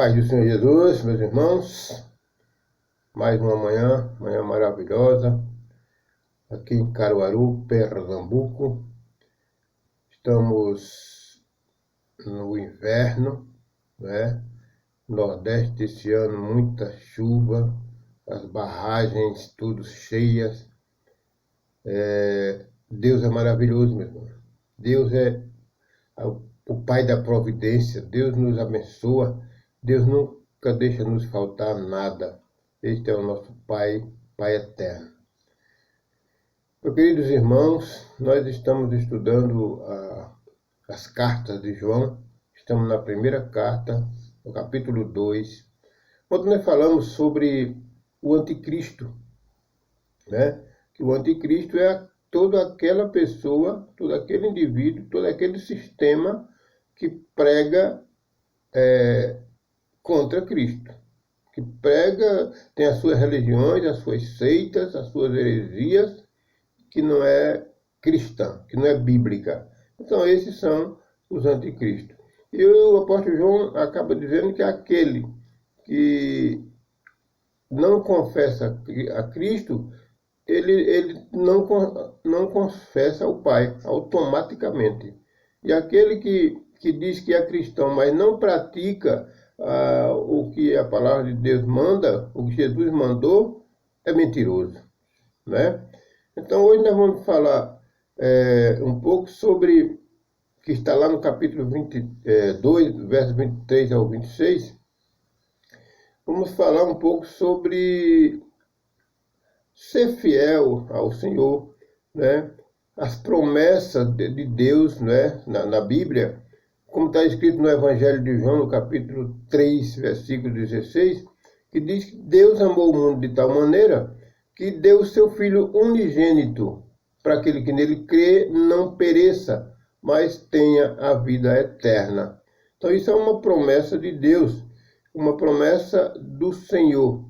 Paz do Senhor Jesus, meus irmãos, mais uma manhã maravilhosa, aqui em Caruaru, Pernambuco. Estamos no inverno, né? Nordeste esse ano, muita chuva, as barragens tudo cheias. Deus é maravilhoso, meu irmão. Deus é o Pai da providência, Deus nos abençoa, Deus nunca deixa nos faltar nada. Este é o nosso Pai, Pai eterno. Meus queridos irmãos, nós estamos estudando as cartas de João. Estamos na primeira carta, no capítulo 2, onde nós falamos sobre o anticristo, né? Que o anticristo é toda aquela pessoa, todo aquele indivíduo, todo aquele sistema que prega contra Cristo, que prega, tem as suas religiões, as suas seitas, as suas heresias, que não é cristã, que não é bíblica. Então esses são os anticristos. E o apóstolo João acaba dizendo que aquele que não confessa a Cristo, ele não confessa o Pai automaticamente. E aquele que diz que é cristão, mas não pratica o que a palavra de Deus manda, o que Jesus mandou, é mentiroso, né? Então hoje nós vamos falar um pouco sobre, que está lá no capítulo 22, verso 23 ao 26, vamos falar um pouco sobre ser fiel ao Senhor, né? As promessas de Deus, né? Na Bíblia, como está escrito no Evangelho de João, no capítulo 3, versículo 16, que diz que Deus amou o mundo de tal maneira que deu o seu Filho unigênito, para aquele que nele crê não pereça, mas tenha a vida eterna. Então isso é uma promessa de Deus, uma promessa do Senhor.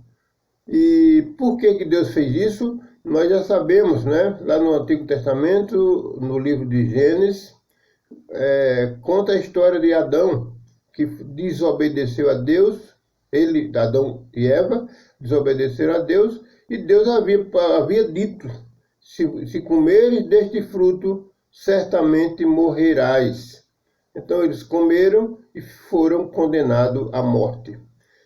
E por que Deus fez isso? Nós já sabemos, né? Lá no Antigo Testamento, no livro de Gênesis, conta a história de Adão, que desobedeceu a Deus. Adão e Eva desobedeceram a Deus, e Deus havia dito: se comeres deste fruto, certamente morrerás. Então eles comeram e foram condenados à morte.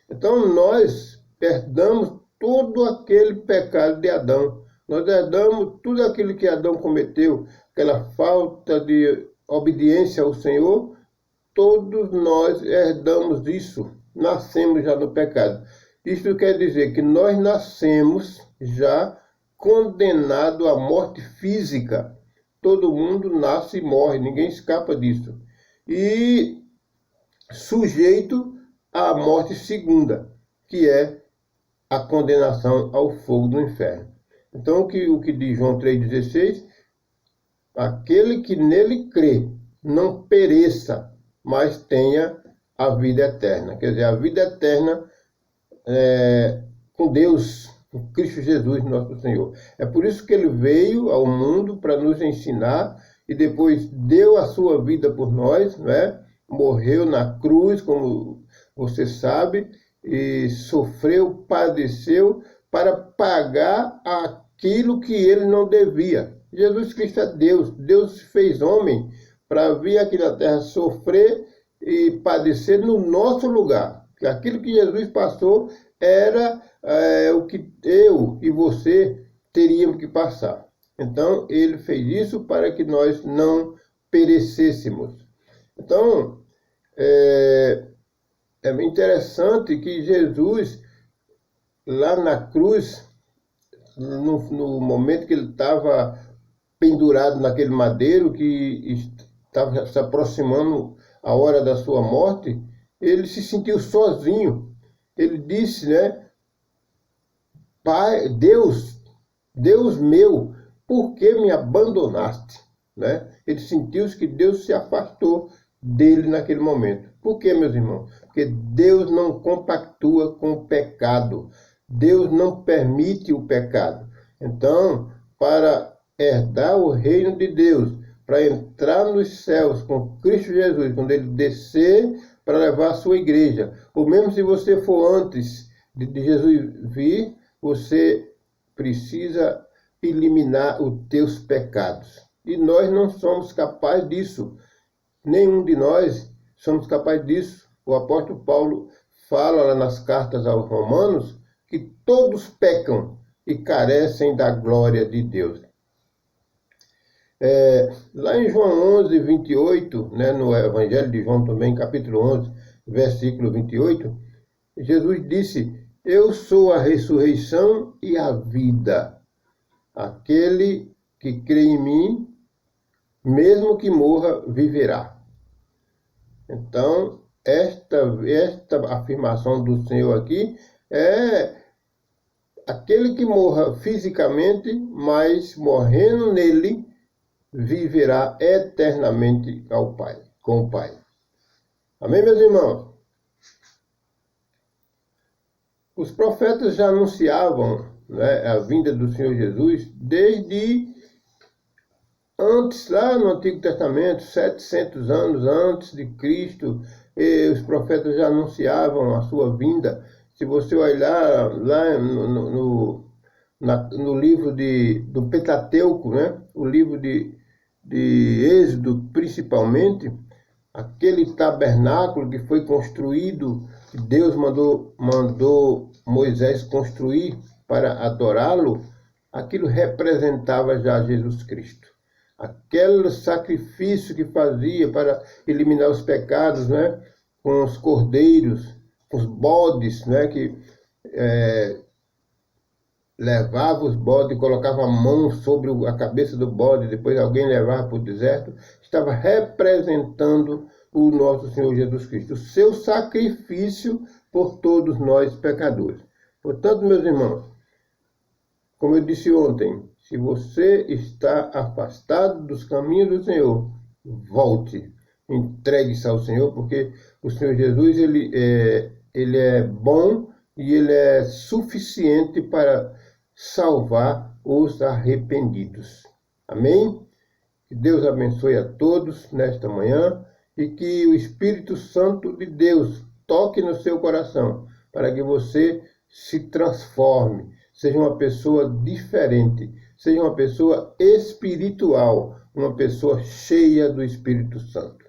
Então nós herdamos todo aquele pecado de Adão. Nós herdamos tudo aquilo que Adão cometeu, aquela falta de obediência ao Senhor. Todos nós herdamos isso, nascemos já no pecado. Isto quer dizer que nós nascemos já condenado à morte física. Todo mundo nasce e morre, ninguém escapa disso. E sujeito à morte segunda, que é a condenação ao fogo do inferno. Então, o que diz João 3,16, aquele que nele crê não pereça, mas tenha a vida eterna. Quer dizer, a vida eterna com Deus, com Cristo Jesus, nosso Senhor. É por isso que ele veio ao mundo para nos ensinar e depois deu a sua vida por nós, né? Morreu na cruz, como você sabe, e sofreu, padeceu para pagar aquilo que ele não devia. Jesus Cristo é Deus. Deus se fez homem para vir aqui na terra sofrer e padecer no nosso lugar. Aquilo que Jesus passou era o que eu e você teríamos que passar. Então, ele fez isso para que nós não perecêssemos. Então, é interessante que Jesus, lá na cruz, no momento que ele estava pendurado naquele madeiro, que estava se aproximando a hora da sua morte, ele se sentiu sozinho. Ele disse, né? Pai, Deus meu, por que me abandonaste? Né? Ele sentiu que Deus se afastou dele naquele momento. Por quê, meus irmãos? Porque Deus não compactua com o pecado. Deus não permite o pecado. Então, para herdar o reino de Deus, para entrar nos céus com Cristo Jesus, quando ele descer para levar a sua igreja. Ou mesmo se você for antes de Jesus vir, você precisa eliminar os teus pecados. E nós não somos capazes disso. Nenhum de nós somos capazes disso. O apóstolo Paulo fala lá nas cartas aos Romanos que todos pecam e carecem da glória de Deus. Lá em João 11, 28, né, no Evangelho de João também, capítulo 11, versículo 28, Jesus disse: eu sou a ressurreição e a vida. Aquele que crê em mim, mesmo que morra, viverá. Então, esta afirmação do Senhor aqui é aquele que morra fisicamente, mas morrendo nele, viverá eternamente com o Pai. Amém, meus irmãos? Os profetas já anunciavam, né, a vinda do Senhor Jesus desde antes, lá no Antigo Testamento, 700 anos antes de Cristo, os profetas já anunciavam a sua vinda. Se você olhar lá no livro do Pentateuco, né, o livro de Êxodo principalmente, aquele tabernáculo que foi construído, que Deus mandou Moisés construir para adorá-lo, aquilo representava já Jesus Cristo. Aquele sacrifício que fazia para eliminar os pecados, né, com os cordeiros, com os bodes, né, que levava os bodes e colocava a mão sobre a cabeça do bode, depois alguém levava para o deserto, estava representando o nosso Senhor Jesus Cristo, o seu sacrifício por todos nós pecadores. Portanto, meus irmãos, como eu disse ontem, se você está afastado dos caminhos do Senhor, volte, entregue-se ao Senhor, porque o Senhor Jesus ele é bom e ele é suficiente para salvar os arrependidos. Amém? Que Deus abençoe a todos nesta manhã e que o Espírito Santo de Deus toque no seu coração para que você se transforme, seja uma pessoa diferente, seja uma pessoa espiritual, uma pessoa cheia do Espírito Santo.